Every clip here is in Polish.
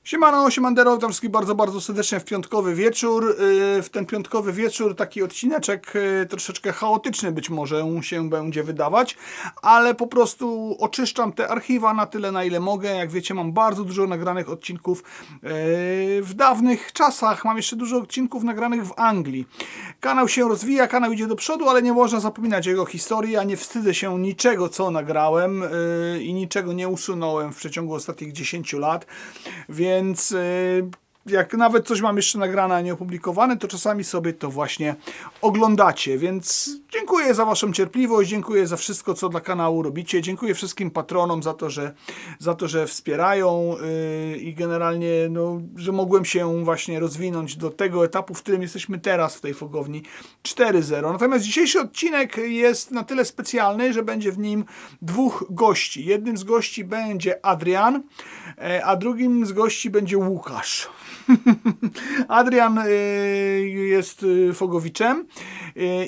Siemano, siemandero, witam wszystkich bardzo serdecznie w piątkowy wieczór. W ten piątkowy wieczór taki odcineczek troszeczkę chaotyczny być może się będzie wydawać, ale po prostu oczyszczam te archiwa na tyle, na ile mogę. Jak wiecie, mam bardzo dużo nagranych odcinków w dawnych czasach. Mam jeszcze dużo odcinków nagranych w Anglii. Kanał się rozwija, kanał idzie do przodu, ale nie można zapominać jego historii. Ja nie wstydzę się niczego, co nagrałem i niczego nie usunąłem w przeciągu ostatnich 10 lat. Więc jak nawet coś mam jeszcze nagrane, a nie opublikowane, to czasami sobie to właśnie oglądacie. Więc dziękuję za waszą cierpliwość, dziękuję za wszystko, co dla kanału robicie. Dziękuję wszystkim patronom za to, że wspierają i generalnie, no, że mogłem się właśnie rozwinąć do tego etapu, w którym jesteśmy teraz w tej Fogowni 4.0. Natomiast dzisiejszy odcinek jest na tyle specjalny, że będzie w nim dwóch gości. Jednym z gości będzie Adrian, a drugim z gości będzie Łukasz. Adrian jest fogowiczem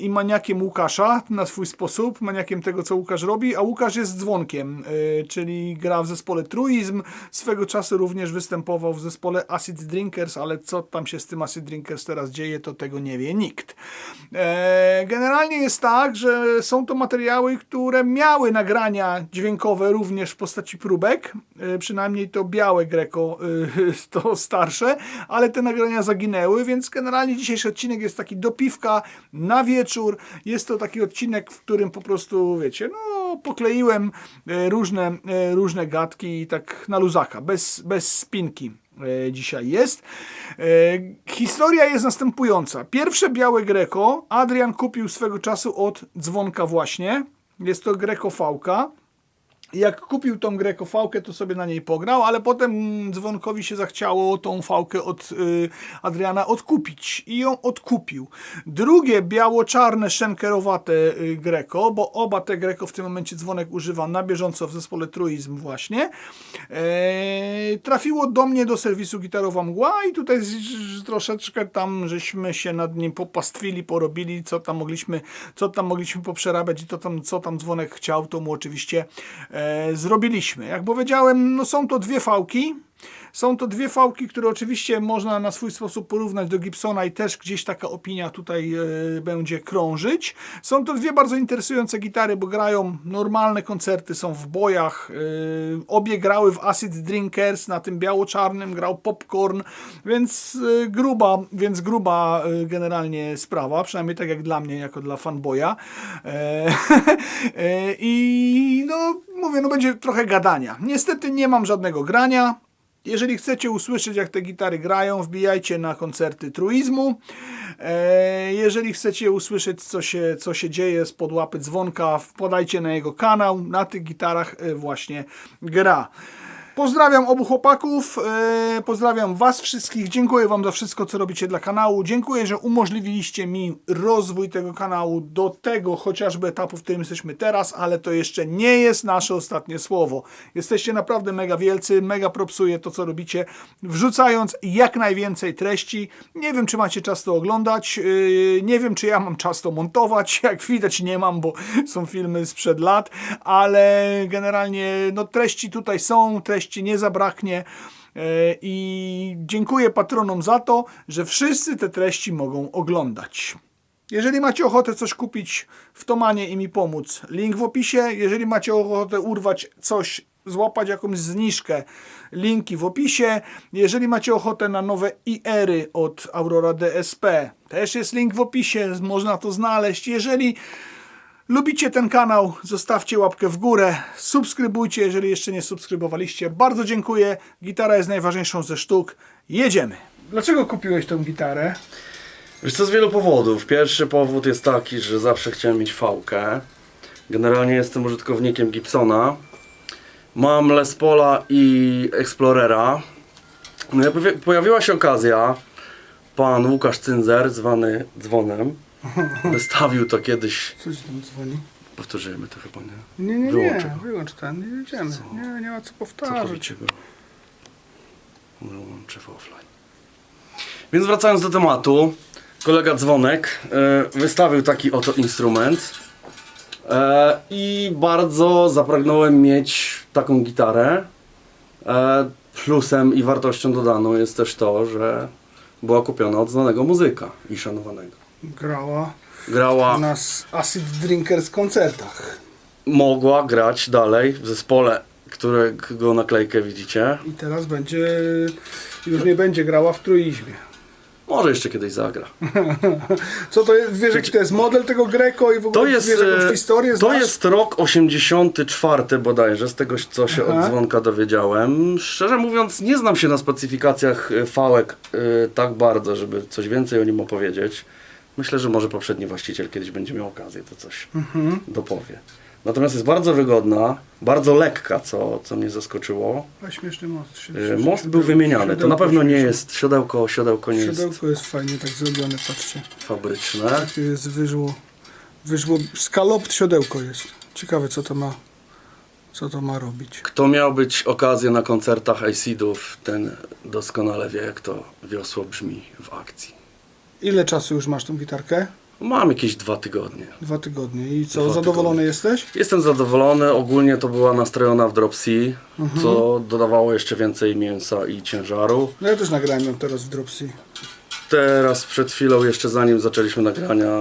i maniakiem Łukasza na swój sposób, maniakiem tego, co Łukasz robi, a Łukasz jest dzwonkiem, czyli gra w zespole Truizm. Swego czasu również występował w zespole Acid Drinkers, ale co tam się z tym Acid Drinkers teraz dzieje, to tego nie wie nikt. Generalnie jest tak, że są to materiały, które miały nagrania dźwiękowe również w postaci próbek, przynajmniej to białe Greco, to starsze, ale te nagrania zaginęły, więc generalnie dzisiejszy odcinek jest taki do piwka na wieczór. Jest to taki odcinek, w którym po prostu, wiecie, no pokleiłem różne gadki i tak na luzaka, bez spinki. Dzisiaj jest. Historia jest następująca. Pierwsze białe Greco Adrian kupił swego czasu od dzwonka właśnie. Jest to Greco V-ka. Jak kupił tą Greco V-kę, to sobie na niej pograł, ale potem dzwonkowi się zachciało tą V-kę od Adriana odkupić i ją odkupił. Drugie biało-czarne szenkerowate Greco, bo oba te Greco w tym momencie dzwonek używa na bieżąco w zespole Truizm właśnie, trafiło do mnie do serwisu Gitarowa Mgła i tutaj troszeczkę tam żeśmy się nad nim popastwili, porobili, co tam mogliśmy poprzerabiać i co tam dzwonek chciał, to mu oczywiście zrobiliśmy. Jak powiedziałem, no są to dwie fałki. Są to dwie fałki, które oczywiście można na swój sposób porównać do Gibsona i też gdzieś taka opinia tutaj będzie krążyć. Są to dwie bardzo interesujące gitary, bo grają normalne koncerty, są w bojach. Obie grały w Acid Drinkers, na tym biało-czarnym grał Popcorn, więc gruba generalnie sprawa, przynajmniej tak jak dla mnie, jako dla fanboya. I no mówię, no będzie trochę gadania. Niestety nie mam żadnego grania. Jeżeli chcecie usłyszeć, jak te gitary grają, wbijajcie na koncerty Truizmu. Jeżeli chcecie usłyszeć, co się dzieje spod łapy dzwonka, wpadajcie na jego kanał. Na tych gitarach właśnie gra. Pozdrawiam obu chłopaków, pozdrawiam was wszystkich, dziękuję wam za wszystko, co robicie dla kanału, dziękuję, że umożliwiliście mi rozwój tego kanału do tego chociażby etapu, w którym jesteśmy teraz, ale to jeszcze nie jest nasze ostatnie słowo. Jesteście naprawdę mega wielcy, mega propsuję to, co robicie, wrzucając jak najwięcej treści. Nie wiem, czy macie czas to oglądać, nie wiem, czy ja mam czas to montować, jak widać nie mam, bo są filmy sprzed lat, ale generalnie no, treści tutaj są, treści nie zabraknie i dziękuję patronom za to, że wszyscy te treści mogą oglądać. Jeżeli macie ochotę coś kupić w Tomanie i mi pomóc, link w opisie. Jeżeli macie ochotę urwać coś, złapać jakąś zniżkę, linki w opisie. Jeżeli macie ochotę na nowe IR-y od Aurora DSP, też jest link w opisie, można to znaleźć. Jeżeli lubicie ten kanał, zostawcie łapkę w górę, subskrybujcie, jeżeli jeszcze nie subskrybowaliście. Bardzo dziękuję. Gitara jest najważniejszą ze sztuk. Jedziemy. Dlaczego kupiłeś tą gitarę? Wiesz co, z wielu powodów. Pierwszy powód jest taki, że zawsze chciałem mieć fałkę. Generalnie jestem użytkownikiem Gibsona. Mam Les Paula i Explorera. No i pojawiła się okazja. Pan Łukasz Cyndzer, zwany Dzwonem, wystawił to kiedyś. Coś tam dzwoni? Powtórzymy to chyba, nie? Nie, Wyłączę go. wyłącz ten, nie jedziemy. Nie ma co powtarzać. Całkowicie go wyłączę w offline. Więc wracając do tematu, kolega Dzwonek wystawił taki oto instrument i bardzo zapragnąłem mieć taką gitarę. plusem i wartością dodaną jest też to, że była kupiona od znanego muzyka i szanowanego. Grała na Acid Drinkers koncertach. Mogła grać dalej w zespole, którego naklejkę widzicie. I teraz już nie będzie grała w truizmie. Może jeszcze kiedyś zagra. Co to jest? Wiesz, jaki to jest model tego Greco i w ogóle wiesz jakąś historię? To Znasz? jest rok 84 bodajże, z tego co się od dzwonka dowiedziałem. Szczerze mówiąc, nie znam się na specyfikacjach fałek tak bardzo, żeby coś więcej o nim opowiedzieć. Myślę, że może poprzedni właściciel kiedyś będzie miał okazję, to coś dopowie. Natomiast jest bardzo wygodna, bardzo lekka, co mnie zaskoczyło. A śmieszny most. Most był wymieniany, to na pewno nie jest siodełko nie jest Siodełko jest fajnie tak zrobione, patrzcie. fabryczne. Tu jest wyżło, skalopt siodełko jest. Ciekawe co to ma robić. Kto miał być okazję na koncertach Acidów, ten doskonale wie, jak to wiosło brzmi w akcji. Ile czasu już masz tą gitarkę? Mam jakieś 2 tygodnie. 2 tygodnie. I co, 2 zadowolony tygodnie. jesteś? Jestem zadowolony, ogólnie to była nastrojona w drop C, co dodawało jeszcze więcej mięsa i ciężaru. No ja też nagrałem ją teraz w Drop C. Teraz przed chwilą, jeszcze zanim zaczęliśmy nagrania,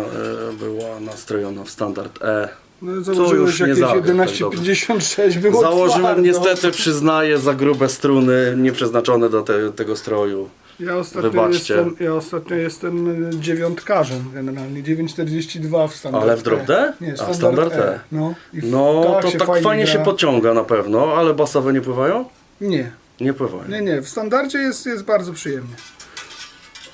była nastrojona w standard E. No, założyłeś już nie jakieś zagra, 11,56 było Założyłem twardo. niestety, przyznaję, za grube struny, nieprzeznaczone do tego stroju. Ja ostatnio jestem dziewiątkarzem generalnie, 9,42 w standardzie. Ale w drop D? Nie, A standard E. No, No, to tak fajnie się gra. podciąga na pewno, ale basowe nie pływają? Nie, Nie pływają. nie, w standardzie jest bardzo przyjemnie.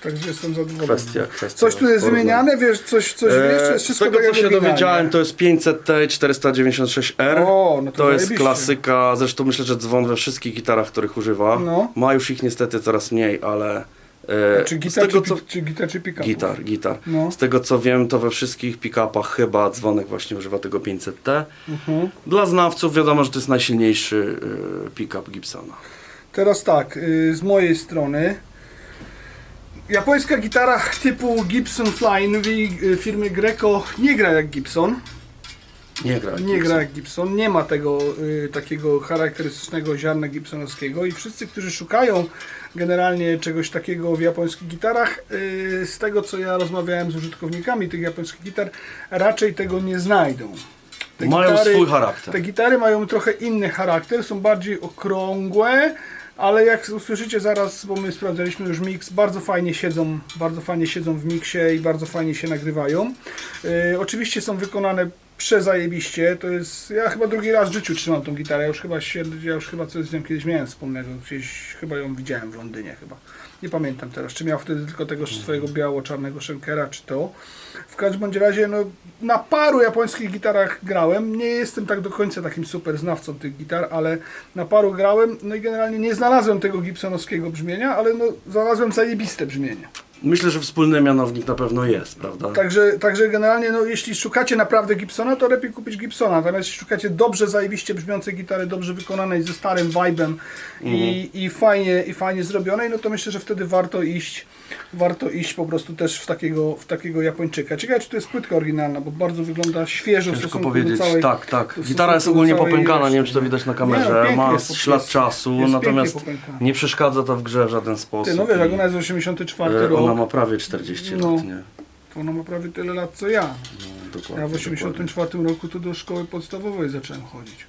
Także jestem zadowolony. Kwestia. Coś tu jest wymieniane, wiesz, coś wiesz, czy jest Z wszystko tego tak co jak się oryginalnie? dowiedziałem, to jest 500T 496R. O, no to jest zajebiście. klasyka, zresztą myślę, że dzwon we wszystkich gitarach, których używa. No. Ma już ich niestety coraz mniej, ale Czy z gitar, tego czy gitar, czy pick-up? Gitar. No. Z tego co wiem, to we wszystkich pick-upach chyba dzwonek właśnie używa tego 500T. Dla znawców wiadomo, że to jest najsilniejszy pick-up Gibsona. Teraz tak, z mojej strony. Japońska gitara typu Gibson Flying firmy Greco nie gra jak Gibson. Nie gra jak Gibson, nie ma tego takiego charakterystycznego ziarna gibsonowskiego i wszyscy, którzy szukają generalnie czegoś takiego w japońskich gitarach, z tego co ja rozmawiałem z użytkownikami tych japońskich gitar, raczej tego nie znajdą. Mają swój charakter. Te gitary mają trochę inny charakter, są bardziej okrągłe, ale jak usłyszycie zaraz, bo my sprawdzaliśmy już miks, bardzo fajnie siedzą w miksie i bardzo fajnie się nagrywają. Oczywiście są wykonane przezajebiście, to jest, ja chyba drugi raz w życiu trzymam tą gitarę, ja już chyba coś z nią kiedyś miałem wspólnego, gdzieś chyba ją widziałem w Londynie chyba. Nie pamiętam teraz, czy miał wtedy tylko tego swojego biało-czarnego Schenkera, czy to. W każdym bądź razie, no, na paru japońskich gitarach grałem. Nie jestem tak do końca takim super znawcą tych gitar, ale na paru grałem. No i generalnie nie znalazłem tego gibsonowskiego brzmienia, ale no, znalazłem zajebiste brzmienie. Myślę, że wspólny mianownik na pewno jest, prawda? Także generalnie, no, jeśli szukacie naprawdę Gibsona, to lepiej kupić Gibsona. Natomiast jeśli szukacie dobrze zajebiście brzmiącej gitary, dobrze wykonanej, ze starym vibe'em i fajnie zrobionej, no to myślę, że wtedy warto iść po prostu też w takiego Japończyka. Ciekawe, czy to jest płytka oryginalna, bo bardzo wygląda świeżo w Ciężko stosunku powiedzieć, do całej... tak. w Gitara jest stosunku do ogólnie całej popękana, nie wiem reszty. czy to widać na Nie, kamerze, no, pięknie ma jest, ślad czasu, jest natomiast pięknie popękana. nie przeszkadza to w grze w żaden sposób. Ty, no wiesz, jak i, ona jest 84 rok, ona ma prawie 40 No. lat, nie? to ona ma prawie tyle lat co ja. No, dokładnie, Ja w 84 roku to do szkoły podstawowej zacząłem chodzić.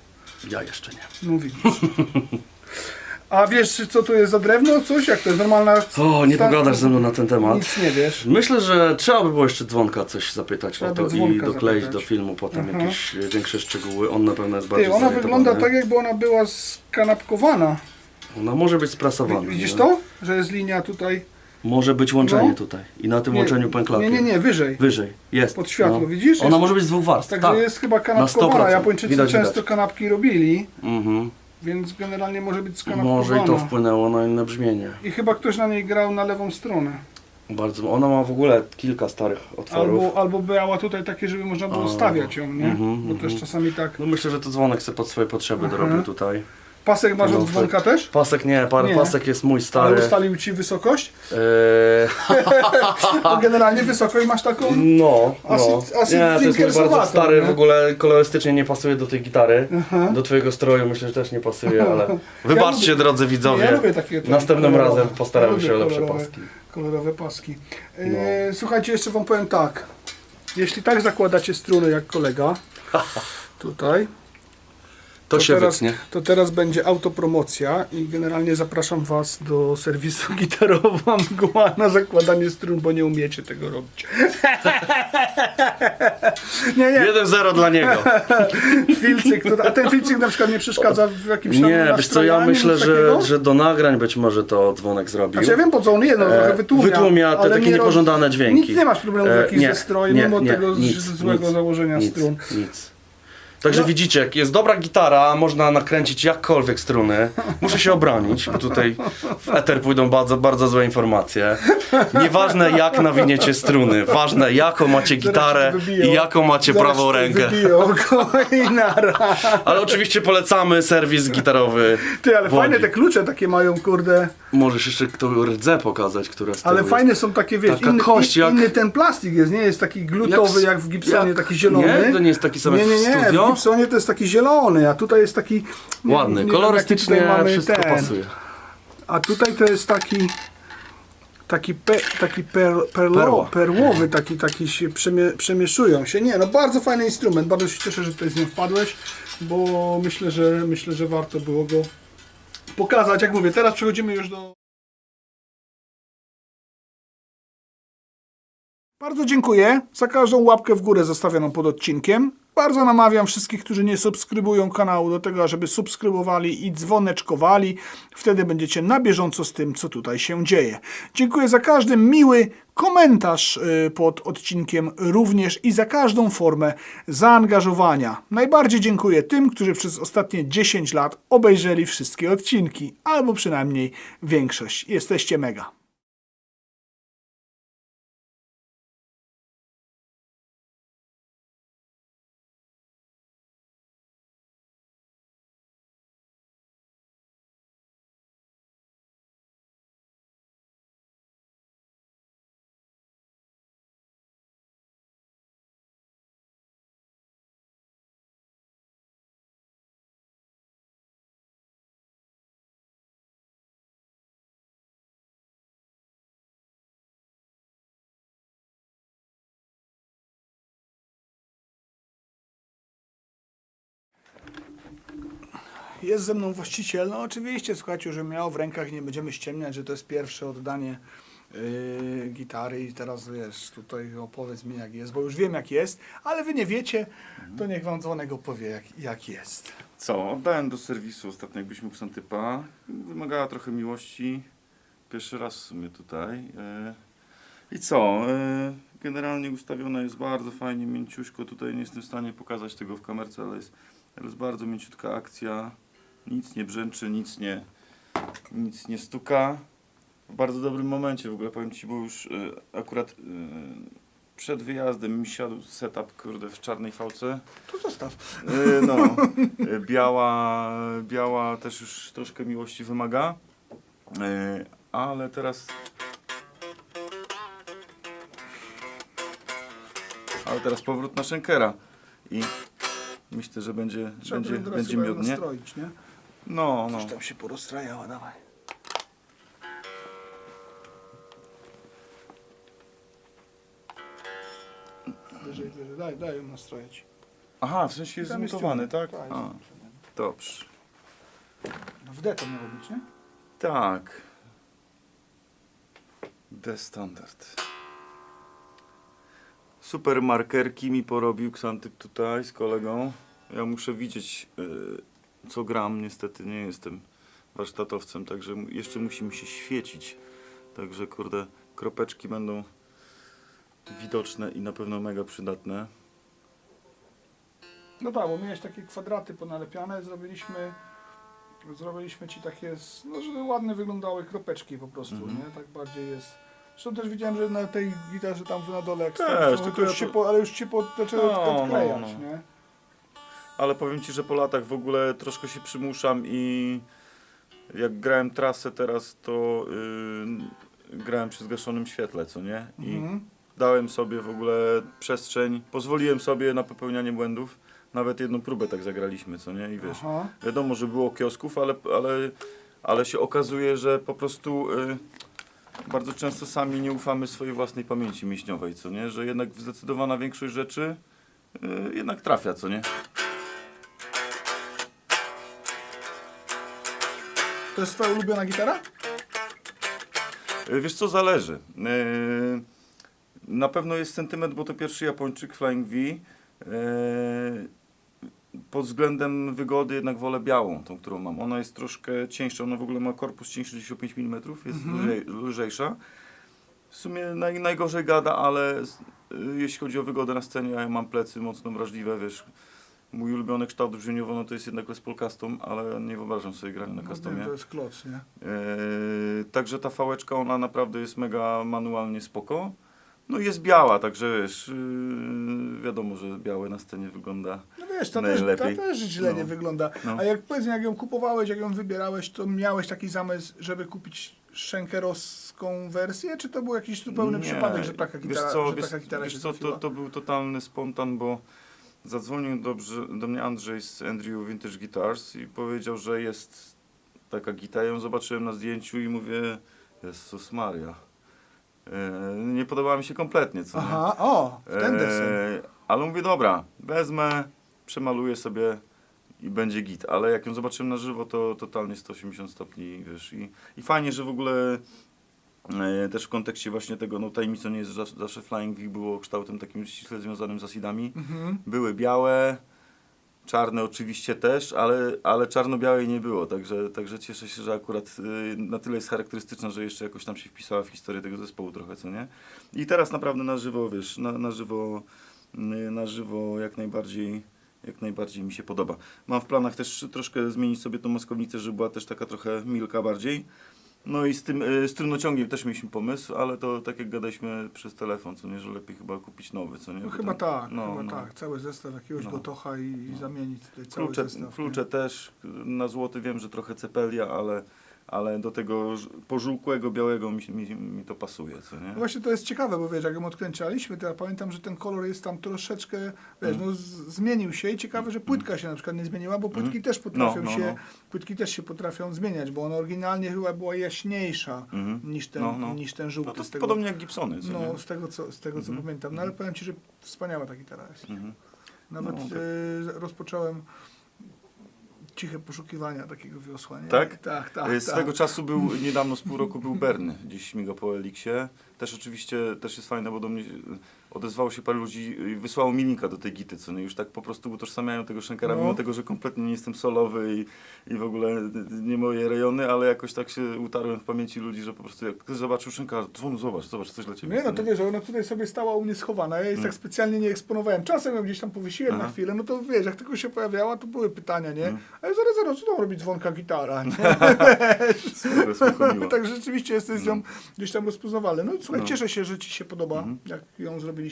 Ja jeszcze nie. No widzisz. A wiesz, co to jest za drewno? Coś? Jak to jest normalna... O, nie pogadasz ze mną na ten temat. Nic nie wiesz. Myślę, że trzeba by było jeszcze dzwonka coś zapytać Trzeba o to by dzwonka i dokleić zapytać. do filmu potem jakieś większe szczegóły. On na pewno jest bardziej Ty, ona zorientowany. wygląda tak, jakby ona była skanapkowana. Ona może być sprasowana. Widzisz nie? to? Że jest linia tutaj... Może być łączenie No. tutaj. I na tym łączeniu pęklapie. Nie, wyżej. Wyżej. Jest. Pod światło, No. widzisz? Ona Jest- może być z 2 warstw. Także tak. jest chyba Na kanapkowana. 100%. Japończycy Widać. często kanapki robili, Mhm. więc generalnie może być skanapkowana. Może i to wpłynęło na inne brzmienie. I chyba ktoś na niej grał na lewą stronę. Bardzo. Ona ma w ogóle kilka starych otworów. Albo miała tutaj takie, żeby można było stawiać ją, nie? Bo też czasami tak... No myślę, że to dzwonek sobie pod swoje potrzeby dorobił tutaj. Pasek masz od No, dzwonka też? Pasek nie, Nie. pasek jest mój stary. Ale ustalił ci wysokość? Eee, Bo generalnie wysokość masz taką... no. Acid Nie, to jest mój bardzo Tinkersowatą, stary, nie? w ogóle kolorystycznie nie pasuje do tej gitary. Do twojego stroju myślę, że też nie pasuje, ale wybaczcie lubię- drodzy widzowie. Ja lubię takie Następnym kolorowe. razem postaramy się o lepsze kolorowe, paski. kolorowe paski. Słuchajcie, jeszcze wam powiem tak. Jeśli tak zakładacie struny jak kolega, tutaj, To się teraz, wytnie. to teraz będzie autopromocja i generalnie zapraszam was do serwisu Gitarowa Mgła na zakładanie strun, bo nie umiecie tego robić. nie. 1-0 dla niego. Filcyk, a ten filcyk na przykład nie przeszkadza w jakimś tam Nie, wiesz co, ja nastrojaniu, myślę, nic takiego? że do nagrań być może to dzwonek zrobił. Znaczy ja wiem po co on jest, no, trochę wytłumia. Wytłumia te ale takie nie niepożądane dźwięki. Nic nie masz problemu z jakimś nie, zestrojem, nie, mimo nie, tego nic, złego nic, założenia nic, strun. Nic. Także No. widzicie, jak jest dobra gitara, można nakręcić jakkolwiek struny. Muszę się obronić, bo tutaj w eter pójdą bardzo, bardzo złe informacje. Nieważne jak nawiniecie struny, ważne jaką macie gitarę i jaką macie prawą rękę. Wybiją go i nara. Ale oczywiście polecamy serwis gitarowy. Ty, ale w Łodzi. fajne te klucze takie mają, kurde. Możesz jeszcze rdzę pokazać, która z tyłu Ale jest. fajne są takie, wiesz, Taka kość jak- inny ten plastik jest, nie? Jest taki glutowy jak w Gibsonie, taki zielony. Nie? To nie jest taki sam jak w Nie, studio? w Gibsonie to jest taki zielony, a tutaj jest taki... Ładny, nie wiem, kolorystycznie jaki tutaj mamy wszystko ten. pasuje. A tutaj to jest taki Perła. perłowy, taki się przemieszują się. Nie, no bardzo fajny instrument, bardzo się cieszę, że tutaj z nim wpadłeś, bo myślę, że warto było go pokazać. Jak mówię, teraz przechodzimy już do... Bardzo dziękuję za każdą łapkę w górę zostawioną pod odcinkiem. Bardzo namawiam wszystkich, którzy nie subskrybują kanału do tego, żeby subskrybowali i dzwoneczkowali. Wtedy będziecie na bieżąco z tym, co tutaj się dzieje. Dziękuję za każdy miły komentarz pod odcinkiem również i za każdą formę zaangażowania. Najbardziej dziękuję tym, którzy przez ostatnie 10 lat obejrzeli wszystkie odcinki, albo przynajmniej większość. Jesteście mega. Jest ze mną właściciel, no oczywiście, słuchajcie, że miał w rękach, nie będziemy ściemniać, że to jest pierwsze oddanie gitary i teraz wiesz, tutaj opowiedz mi jak jest, bo już wiem jak jest, ale wy nie wiecie, to niech wam dzwonek opowie jak jest. Co? Oddałem do serwisu ostatnio, jakbyś mógł Santypa. Wymagała trochę miłości. Pierwszy raz w sumie tutaj. I co? Generalnie ustawiona jest bardzo fajnie, mięciuśko. Tutaj nie jestem w stanie pokazać tego w kamerce, ale jest bardzo mięciutka akcja. Nic nie brzęczy, nic nie stuka. W bardzo dobrym momencie w ogóle, powiem Ci, bo już akurat przed wyjazdem mi siadł setup, kurde, w czarnej fałce. To zostaw. No, biała też już troszkę miłości wymaga, ale teraz powrót na Schenkera i myślę, że będzie miodnie. nastroić, nie? No. Coś tam się porozstrajała, dawaj. Wyżej, daj ją nastroić. Aha, w sensie jest Tam jest zmontowany, ciągnik. tak? Tak, A, dobrze. No w D to miało być, nie? Tak. D standard. Super markerki mi porobił Xantyp tutaj z kolegą. Ja muszę widzieć co gram, niestety nie jestem warsztatowcem, także jeszcze musi mi się świecić. Także kurde, kropeczki będą widoczne i na pewno mega przydatne. No tak, bo miałeś takie kwadraty ponalepiane, zrobiliśmy ci takie, no żeby ładne wyglądały kropeczki po prostu, nie? Tak bardziej jest. Zresztą też widziałem, że na tej gitarze tam na dole jak Też, stałem, tylko to już ja ale już ci zaczęły No, odklejać, no. nie? ale powiem Ci, że po latach w ogóle troszkę się przymuszam i jak grałem trasę teraz, to grałem przy zgaszonym świetle, co nie? I dałem sobie w ogóle przestrzeń, pozwoliłem sobie na popełnianie błędów. Nawet jedną próbę tak zagraliśmy, co nie? I wiesz, Aha. wiadomo, że było kiosków, ale się okazuje, że po prostu bardzo często sami nie ufamy swojej własnej pamięci mięśniowej, co nie? Że jednak zdecydowana większość rzeczy jednak trafia, co nie? To jest twoja ulubiona gitara? Wiesz co, zależy. Na pewno jest sentyment, bo to pierwszy Japończyk Flying V. Pod względem wygody jednak wolę białą, tą, którą mam. Ona jest troszkę cieńsza, ona w ogóle ma korpus cieńszy 65 mm, jest lżejsza. W sumie najgorzej gada, ale jeśli chodzi o wygodę na scenie, ja mam plecy mocno wrażliwe, wiesz. Mój ulubiony kształt brzmieniowo no to jest jednak Les Paul Custom, ale nie wyobrażam sobie grania na No, customie. wiem, to jest kloc, nie? Także ta fałeczka, ona naprawdę jest mega manualnie spoko. No i jest biała, także wiesz, wiadomo, że białe na scenie wygląda No wiesz, ta najlepiej. też źle No. nie wygląda. No. A jak powiedzmy, jak ją kupowałeś, jak ją wybierałeś, to miałeś taki zamysł, żeby kupić Schenkerowską wersję, czy to był jakiś zupełny przypadek, że taka gitara, taka gitara wiesz się co, trafiła? to był totalny spontan, bo zadzwonił do mnie Andrzej z Andrew Vintage Guitars i powiedział, że jest taka gitara. Ja ją zobaczyłem na zdjęciu i mówię, Jezus Maria. Nie podobała mi się kompletnie, co nie? Aha, o, w ten desen. Ale mówię, dobra, wezmę, przemaluję sobie i będzie git. Ale jak ją zobaczyłem na żywo, to totalnie 180 stopni, wiesz. I fajnie, że w ogóle też w kontekście właśnie tego, no tajemnicą nie jest zawsze Flying V było kształtem takim ściśle związanym z acidami. Były białe, czarne oczywiście też, ale czarno-białej nie było, także cieszę się, że akurat na tyle jest charakterystyczna, że jeszcze jakoś tam się wpisała w historię tego zespołu trochę, co nie? I teraz naprawdę na żywo, wiesz, na żywo jak najbardziej mi się podoba. Mam w planach też troszkę zmienić sobie tą maskownicę, żeby była też taka trochę milka bardziej. No i z tym strunociągiem też mieliśmy pomysł, ale to tak jak gadaliśmy przez telefon, co nie, że lepiej chyba kupić nowy, co nie? No Bo chyba tam- tak, tak. Cały zestaw jakiegoś gotocha i zamienić tutaj cały Klucze, zestaw. klucze też, na złoty wiem, że trochę cepelia, ale do tego pożółkłego, białego mi to pasuje, co nie? No właśnie to jest ciekawe, bo wiesz, jak ją odkręcaliśmy, to ja pamiętam, że ten kolor jest tam troszeczkę, wiesz, no zmienił się i ciekawe, że płytka się na przykład nie zmieniła, bo płytki też potrafią płytki też się potrafią zmieniać, bo ona oryginalnie chyba była jaśniejsza niż ten żółty. No to z tego, podobnie jak Gibsony, co nie? no, z tego co pamiętam. No ale powiem Ci, że wspaniała ta gitara jest. Nawet No, tak. rozpocząłem ciche poszukiwania takiego wiosła, nie? Tak? Tak. Swego czasu był, niedawno z pół roku był Berny, gdzieś śmiga po Eliksie. Też oczywiście, też jest fajne, bo do mnie odezwało się parę ludzi i wysłało mi linka do tej gity, co nie? Już tak po prostu utożsamiają tego Schenkera, mimo tego, że kompletnie nie jestem solowy i w ogóle nie moje rejony, ale jakoś tak się utarłem w pamięci ludzi, że po prostu jak ktoś zobaczył Schenkera, to zobacz, coś dla Ciebie. Nie, no to wiesz, ona tutaj sobie stała u mnie schowana, ja jej tak specjalnie nie eksponowałem. Czasem ją gdzieś tam powiesiłem na chwilę, no to wiesz, jak tylko się pojawiała, to były pytania, nie? Ale zaraz, co tam robi dzwonka gitara, nie? Spoko, miło. Tak rzeczywiście jesteś z nią gdzieś tam rozpoznawalny. No słuchaj, cieszę się, że Ci się podoba, jak ją zrobiliśmy.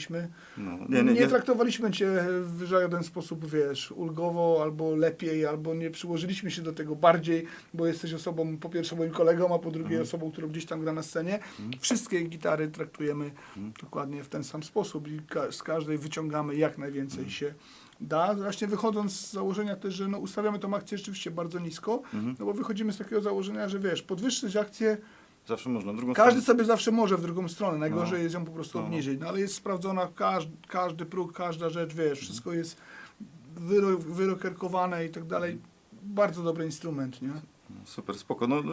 No, Nie traktowaliśmy Cię w żaden sposób, wiesz, ulgowo, albo lepiej, albo nie przyłożyliśmy się do tego bardziej, bo jesteś osobą, po pierwsze moim kolegą, a po drugie osobą, którą gdzieś tam gra na scenie. Wszystkie gitary traktujemy dokładnie w ten sam sposób i z każdej wyciągamy jak najwięcej się da. Właśnie wychodząc z założenia też, że no, ustawiamy tą akcję rzeczywiście bardzo nisko, no bo wychodzimy z takiego założenia, że wiesz, podwyższyć akcję Zawsze można, drugą każdy stronę. sobie zawsze może w drugą stronę, najgorzej jest ją po prostu obniżyć, no ale jest sprawdzona każdy próg, każda rzecz, wiesz, wszystko jest wyrokerkowane i tak dalej. Bardzo dobry instrument, nie? Super, spoko. No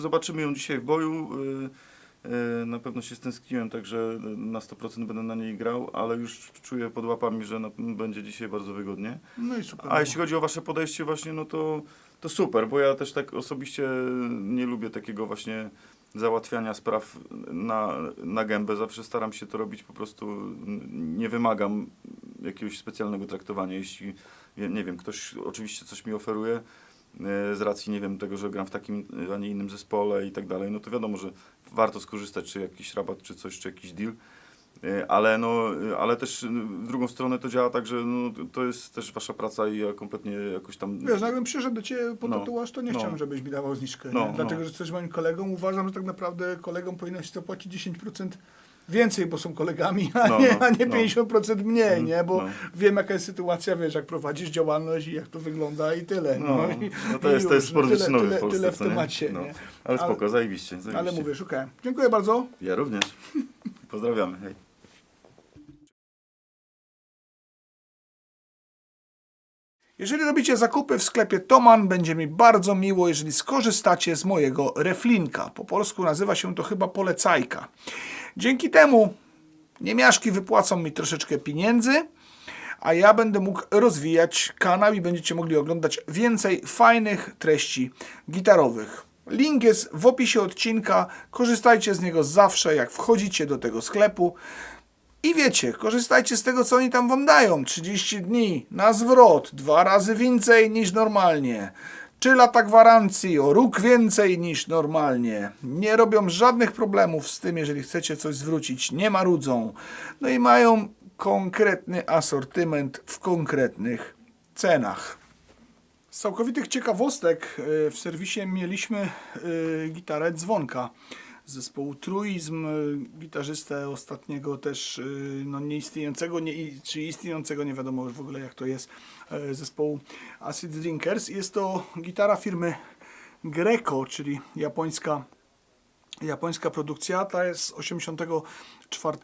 zobaczymy ją dzisiaj w boju. Na pewno się stęskniłem, także na 100% będę na niej grał, ale już czuję pod łapami, że będzie dzisiaj bardzo wygodnie. No i super. A jeśli chodzi o Wasze podejście właśnie, no to super, bo ja też tak osobiście nie lubię takiego właśnie załatwiania spraw na gębę. Zawsze staram się to robić po prostu, nie wymagam jakiegoś specjalnego traktowania. Jeśli, nie wiem, ktoś oczywiście coś mi oferuje, z racji, nie wiem, tego, że gram w takim, a nie innym zespole i tak dalej, no to wiadomo, że warto skorzystać, czy jakiś rabat, czy coś, czy jakiś deal. Ale też w drugą stronę to działa tak, że no, to jest też wasza praca i ja kompletnie jakoś tam... Wiesz, no jakbym przyszedł do Ciebie po No, tatuaż, to nie no. chciałem, żebyś mi dawał zniżkę. No, nie? Dlatego, no. że jesteś moim kolegą. Uważam, że tak naprawdę kolegom powinnaś zapłacić 10% więcej, bo są kolegami, a No, nie, no, a nie no. 50% mniej, nie? Bo no. wiem, jaka jest sytuacja, wiesz, jak prowadzisz działalność i jak to wygląda i tyle. No to jest już, sport wyczynowy w Polsce, tyle w co nie? temacie, No. nie? Ale spoko, zajebiście. Ale mówię, szukałem. Dziękuję bardzo. Ja również. Pozdrawiamy, hej. Jeżeli robicie zakupy w sklepie Toman, będzie mi bardzo miło, jeżeli skorzystacie z mojego reflinka. Po polsku nazywa się to chyba polecajka. Dzięki temu niemiaszki wypłacą mi troszeczkę pieniędzy, a ja będę mógł rozwijać kanał i będziecie mogli oglądać więcej fajnych treści gitarowych. Link jest w opisie odcinka. Korzystajcie z niego zawsze, jak wchodzicie do tego sklepu. I wiecie, korzystajcie z tego, co oni tam wam dają. 30 dni na zwrot, 2 razy więcej niż normalnie. 3 lata gwarancji, o róg więcej niż normalnie. Nie robią żadnych problemów z tym, jeżeli chcecie coś zwrócić. Nie marudzą. No i mają konkretny asortyment w konkretnych cenach. Z całkowitych ciekawostek w serwisie mieliśmy gitarę Dzwonka z zespołu Truizm, gitarzystę ostatniego też no, nieistniejącego, czy istniejącego, nie wiadomo już w ogóle jak to jest, zespołu Acid Drinkers. Jest to gitara firmy Greco, czyli japońska produkcja, ta jest z 1984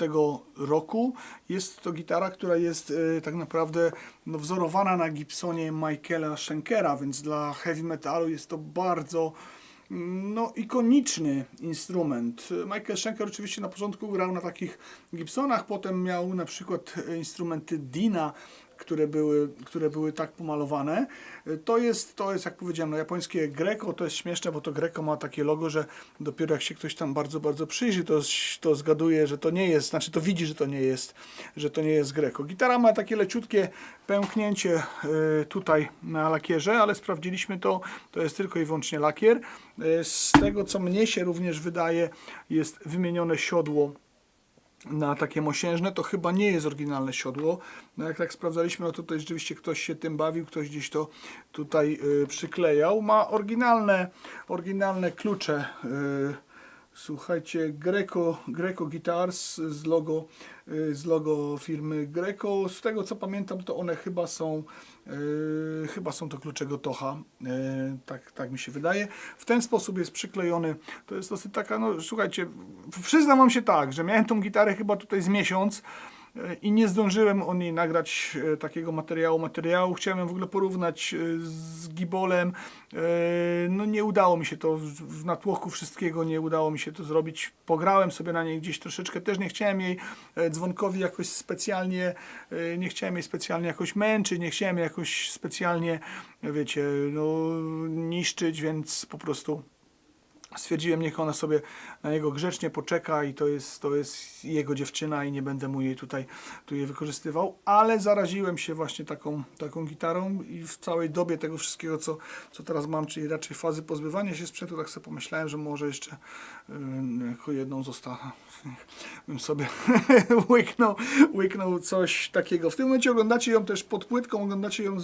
roku. Jest to gitara, która jest tak naprawdę no, wzorowana na Gibsonie Michaela Schenkera, więc dla heavy metalu jest to bardzo no, ikoniczny instrument. Michael Schenker oczywiście na początku grał na takich Gibsonach, potem miał na przykład instrumenty Dina, które były tak pomalowane. To jest jak powiedziałem, no, japońskie Greco. To jest śmieszne, bo to Greco ma takie logo, że dopiero jak się ktoś tam bardzo, bardzo przyjrzy, to zgaduje, że to nie jest, znaczy to widzi, że to nie jest Greco. Gitara ma takie leciutkie pęknięcie tutaj na lakierze, ale sprawdziliśmy to jest tylko i wyłącznie lakier. Z tego, co mnie się również wydaje, jest wymienione siodło na takie mosiężne, to chyba nie jest oryginalne siodło. No jak tak sprawdzaliśmy, no to tutaj rzeczywiście ktoś się tym bawił, ktoś gdzieś to tutaj przyklejał. Ma oryginalne klucze. Słuchajcie, Greco Guitars z logo firmy Greco. Z tego co pamiętam, to one chyba są to klucze Gotoha. Tak mi się wydaje. W ten sposób jest przyklejony. To jest dosyć taka, no słuchajcie, przyznam wam się tak, że miałem tą gitarę chyba tutaj z miesiąc i nie zdążyłem o niej nagrać takiego materiału. Chciałem ją w ogóle porównać z Gibolem. No nie udało mi się to w natłoku wszystkiego, nie udało mi się to zrobić. Pograłem sobie na niej gdzieś troszeczkę, też nie chciałem jej Dzwonkowi jakoś specjalnie, nie chciałem jej specjalnie jakoś męczyć, nie chciałem jej jakoś specjalnie, wiecie, no, niszczyć, więc po prostu stwierdziłem, niech ona sobie na niego grzecznie poczeka i to jest jego dziewczyna i nie będę mu jej tu jej wykorzystywał, ale zaraziłem się właśnie taką gitarą i w całej dobie tego wszystkiego, co teraz mam, czyli raczej fazy pozbywania się sprzętu, tak sobie pomyślałem, że może jeszcze jako jedną bym sobie łyknął coś takiego. W tym momencie oglądacie ją też pod płytką, oglądacie ją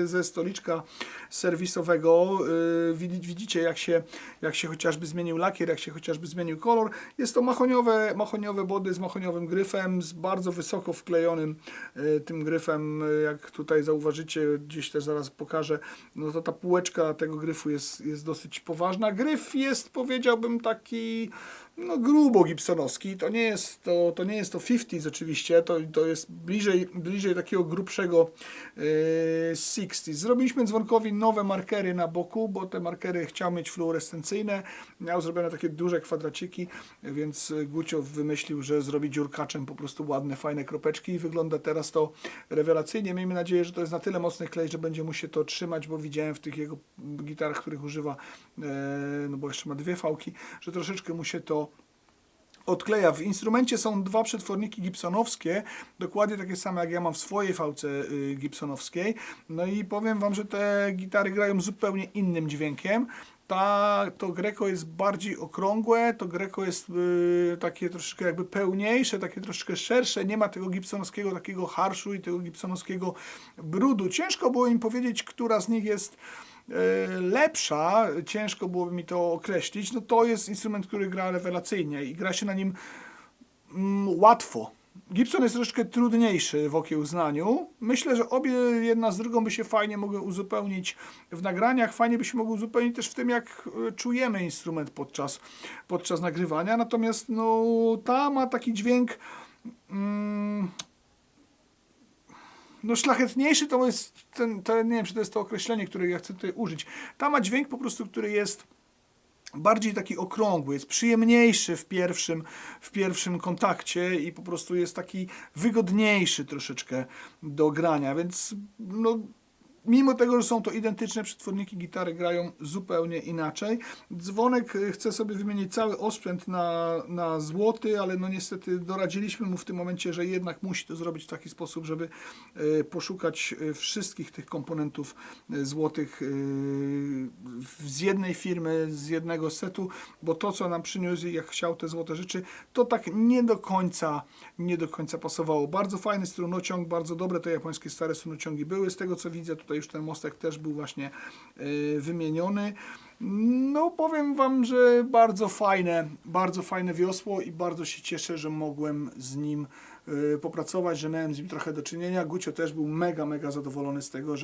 ze stoliczka serwisowego. Widzicie jak się chociażby zmienił lakier, jak się chociażby zmienił kolor. Jest to mahoniowe body z mahoniowym gryfem, z bardzo wysoko wklejonym tym gryfem, jak tutaj zauważycie, gdzieś też zaraz pokażę, no to ta półeczka tego gryfu jest dosyć poważna. Gryf jest, powiedziałbym, taki no grubo gibsonowski. To nie jest to 50s oczywiście, to jest bliżej takiego grubszego 60s. Zrobiliśmy Dzwonkowi nowe markery na boku, bo te markery chciał mieć fluorescencyjne. Miał zrobione takie duże kwadraciki, więc Gucio wymyślił, że zrobi dziurkaczem po prostu ładne, fajne kropeczki i wygląda teraz to rewelacyjnie. Miejmy nadzieję, że to jest na tyle mocny klej, że będzie mu się to trzymać, bo widziałem w tych jego gitarach, których używa, no bo jeszcze ma 2 fałki, że troszeczkę mu się to odkleja. W instrumencie są 2 przetworniki gibsonowskie, dokładnie takie same jak ja mam w swojej fałce gibsonowskiej. No i powiem wam, że te gitary grają zupełnie innym dźwiękiem. To Greco jest bardziej okrągłe, to Greco jest takie troszkę jakby pełniejsze, takie troszkę szersze, nie ma tego gibsonowskiego takiego harszu i tego gibsonowskiego brudu. Ciężko było im powiedzieć, która z nich jest lepsza, ciężko byłoby mi to określić. No to jest instrument, który gra rewelacyjnie i gra się na nim łatwo. Gibson jest troszeczkę trudniejszy w okiełznaniu. Myślę, że obie jedna z drugą by się fajnie mogły uzupełnić w nagraniach. Fajnie by się mogły uzupełnić też w tym, jak czujemy instrument podczas nagrywania. Natomiast no, ta ma taki dźwięk no szlachetniejszy, to jest nie wiem, czy to jest to określenie, które ja chcę tutaj użyć. Ta ma dźwięk po prostu, który jest bardziej taki okrągły, jest przyjemniejszy w pierwszym kontakcie i po prostu jest taki wygodniejszy troszeczkę do grania, więc no, mimo tego, że są to identyczne przetworniki, gitary grają zupełnie inaczej. Dzwonek chce sobie wymienić cały osprzęt na złoty, ale no niestety doradziliśmy mu w tym momencie, że jednak musi to zrobić w taki sposób, żeby poszukać wszystkich tych komponentów złotych z jednej firmy, z jednego setu, bo to, co nam przyniósł, jak chciał te złote rzeczy, to tak nie do końca pasowało. Bardzo fajny strunociąg, bardzo dobre te japońskie stare strunociągi były. Z tego, co widzę, tutaj już ten mostek też był właśnie wymieniony. No powiem Wam, że bardzo fajne wiosło i bardzo się cieszę, że mogłem z nim popracować, że miałem z nim trochę do czynienia. Gucio też był mega zadowolony z tego,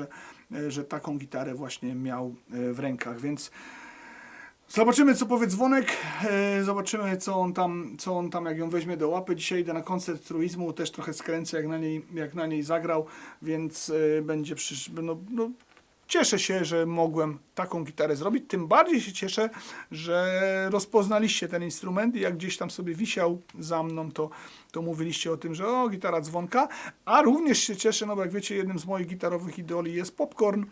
że taką gitarę właśnie miał w rękach, więc zobaczymy, co powie Dzwonek, zobaczymy, co on tam jak ją weźmie do łapy. Dzisiaj idę na koncert truizmu, też trochę skręcę, jak na niej zagrał, więc będzie cieszę się, że mogłem taką gitarę zrobić, tym bardziej się cieszę, że rozpoznaliście ten instrument i jak gdzieś tam sobie wisiał za mną, to mówiliście o tym, że o, gitara Dzwonka, a również się cieszę, no bo jak wiecie, jednym z moich gitarowych idoli jest Popcorn,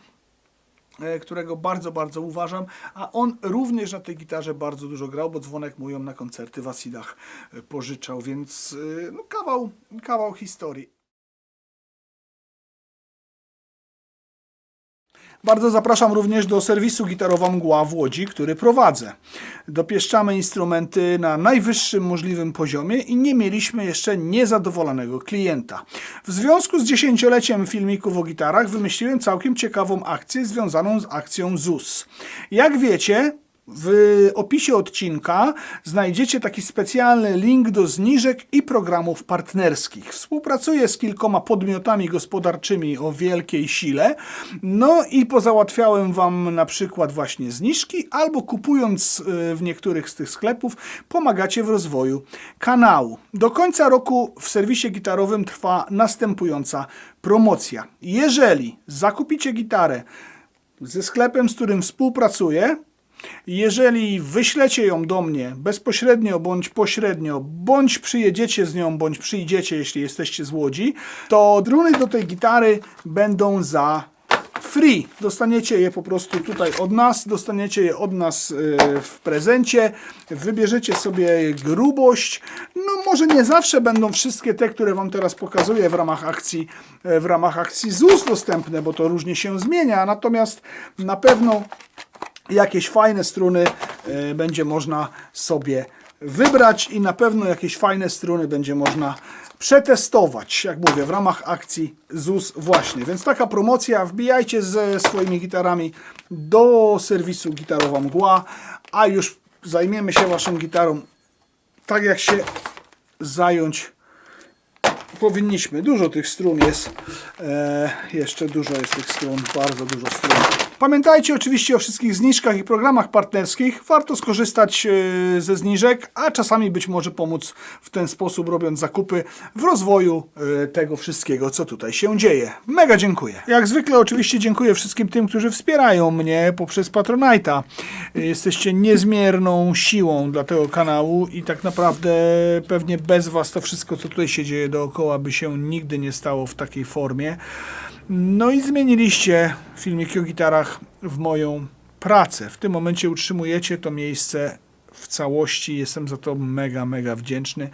którego bardzo uważam, a on również na tej gitarze bardzo dużo grał, bo Dzwonek mu ją na koncerty w Asidach pożyczał, więc no, kawał historii. Bardzo zapraszam również do serwisu Gitarowa Mgła w Łodzi, który prowadzę. Dopieszczamy instrumenty na najwyższym możliwym poziomie i nie mieliśmy jeszcze niezadowolonego klienta. W związku z 10-leciem filmików o gitarach wymyśliłem całkiem ciekawą akcję związaną z akcją ZUS. Jak wiecie, w opisie odcinka znajdziecie taki specjalny link do zniżek i programów partnerskich. Współpracuję z kilkoma podmiotami gospodarczymi o wielkiej sile, no i pozałatwiałem Wam na przykład właśnie zniżki, albo kupując w niektórych z tych sklepów pomagacie w rozwoju kanału. Do końca roku w serwisie gitarowym trwa następująca promocja. Jeżeli zakupicie gitarę ze sklepem, z którym współpracuję, jeżeli wyślecie ją do mnie bezpośrednio bądź pośrednio, bądź przyjedziecie z nią, bądź przyjdziecie, jeśli jesteście z Łodzi, to struny do tej gitary będą za free. Dostaniecie je po prostu tutaj od nas, dostaniecie je od nas w prezencie, wybierzecie sobie grubość. No może nie zawsze będą wszystkie te, które Wam teraz pokazuję w ramach akcji ZUS dostępne, bo to różnie się zmienia, natomiast na pewno jakieś fajne struny będzie można sobie wybrać i na pewno jakieś fajne struny będzie można przetestować, jak mówię, w ramach akcji ZUS właśnie. Więc taka promocja, wbijajcie ze swoimi gitarami do serwisu Gitarowa Mgła, a już zajmiemy się Waszą gitarą tak, jak się zająć powinniśmy. Dużo tych strun jest, jeszcze dużo jest tych strun, bardzo dużo strun. Pamiętajcie oczywiście o wszystkich zniżkach i programach partnerskich. Warto skorzystać ze zniżek, a czasami być może pomóc w ten sposób, robiąc zakupy w rozwoju tego wszystkiego, co tutaj się dzieje. Mega dziękuję. Jak zwykle oczywiście dziękuję wszystkim tym, którzy wspierają mnie poprzez Patronite'a. Jesteście niezmierną siłą dla tego kanału i tak naprawdę pewnie bez Was to wszystko, co tutaj się dzieje dookoła, by się nigdy nie stało w takiej formie. No i zmieniliście filmiki o gitarach w moją pracę. W tym momencie utrzymujecie to miejsce w całości. Jestem za to mega wdzięczny.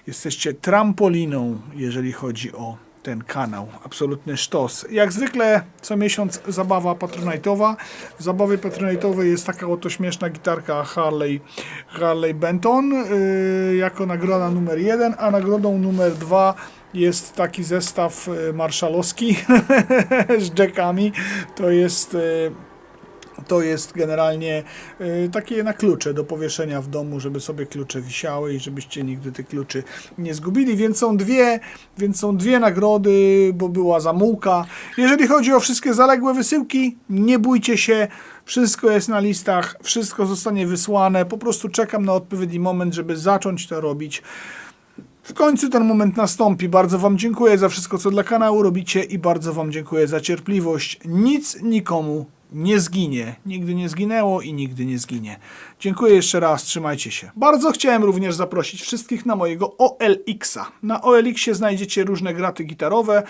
Jesteście trampoliną, jeżeli chodzi o ten kanał. Absolutny sztos. Jak zwykle co miesiąc zabawa patronite'owa. W zabawie patronite'owej jest taka oto śmieszna gitarka Harley Benton jako nagroda numer 1, a nagrodą numer 2 jest taki zestaw marszałowski z jackami. To jest generalnie takie na klucze do powieszenia w domu, żeby sobie klucze wisiały i żebyście nigdy tych kluczy nie zgubili. Więc są dwie nagrody, bo była zamułka. Jeżeli chodzi o wszystkie zaległe wysyłki, nie bójcie się. Wszystko jest na listach, wszystko zostanie wysłane. Po prostu czekam na odpowiedni moment, żeby zacząć to robić. W końcu ten moment nastąpi. Bardzo Wam dziękuję za wszystko, co dla kanału robicie i bardzo Wam dziękuję za cierpliwość. Nic nikomu nie zginie. Nigdy nie zginęło i nigdy nie zginie. Dziękuję jeszcze raz, trzymajcie się. Bardzo chciałem również zaprosić wszystkich na mojego OLX-a. Na OLX-ie znajdziecie różne graty gitarowe,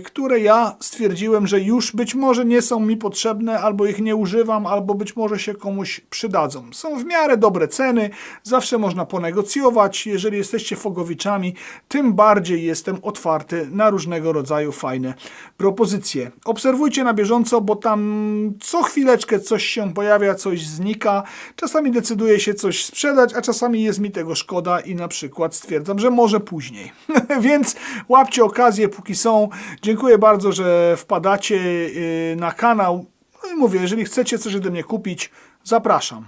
które ja stwierdziłem, że już być może nie są mi potrzebne, albo ich nie używam, albo być może się komuś przydadzą. Są w miarę dobre ceny, zawsze można ponegocjować. Jeżeli jesteście fogowiczami, tym bardziej jestem otwarty na różnego rodzaju fajne propozycje. Obserwujcie na bieżąco, bo tam co chwileczkę coś się pojawia, coś znika. Czasami decyduję się coś sprzedać, a czasami jest mi tego szkoda i na przykład stwierdzam, że może później. Więc łapcie okazję, póki są. Dziękuję bardzo, że wpadacie na kanał. No i mówię, jeżeli chcecie coś ode mnie kupić, zapraszam.